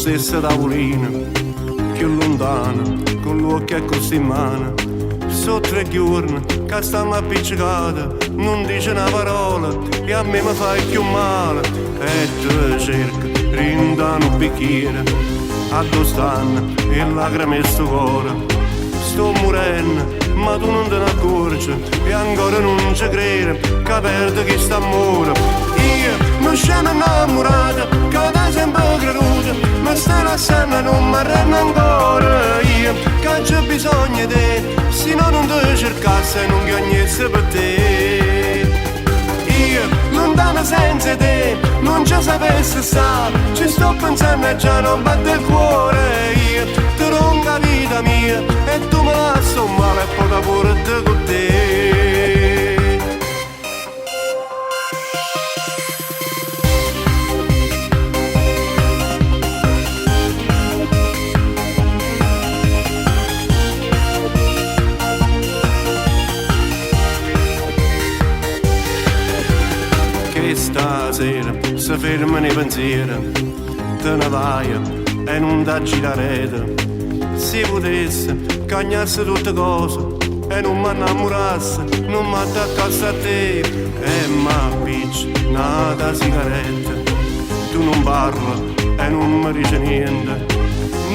stessa tavolina, più lontana, con l'occhio così in mano. Sono 3 giorni che stanno appiccicate, non dice una parola e a me mi fai più male. E tu cerchi, rinda un bicchiere, a dove stanno e lacrime sto cuore. Sto morendo, ma tu non te ne accorgi e ancora non ci credi che perdo chi sta amore. Io mi sono innamorata, che da sempre creduta, ma stai lasciando non mi rende ancora. Io che c'è bisogno di te, se no non ti cercassi e non chiagnessi per te. Io lontano senza te, non ci sapessi stare, ci sto pensando e già non batte il cuore. Io ti ronco la vita mia e tu me la sto male e poi da pure te con te. Che stasera si fermano i pensieri, te ne vai e non ti girare. Se potessi cagnarsi tutte cose e non mi innamorassi, non mi attaccassi a te e mi picci una sigaretta. Tu non parli e non mi dici niente,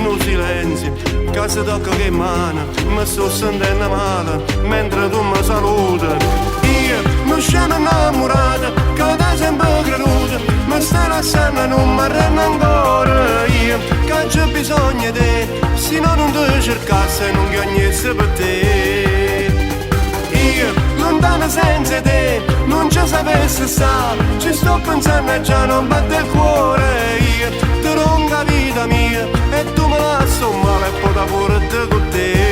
no silenzio che si tocca che mano, mi sto sentendo male mentre tu mi saluti. Io mi sono innamorata, che da sempre creduta, ma stai lasciando non mi rende ancora. Io che c'è bisogno di te, se no non ti cercassi e non chiagnessi per te. Io lontano senza te, non ci sapessi stare, ci sto pensando e già non batte il cuore. Io ti ronco la vita mia e tu me la sto male e poi da pure te con te.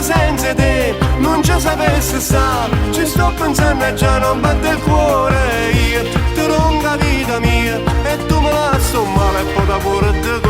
Senza te non ci sapessi stare, ci sto pensando e già non batte il cuore. Io ti ronco la vita mia e tu me la sto male e poi da pure te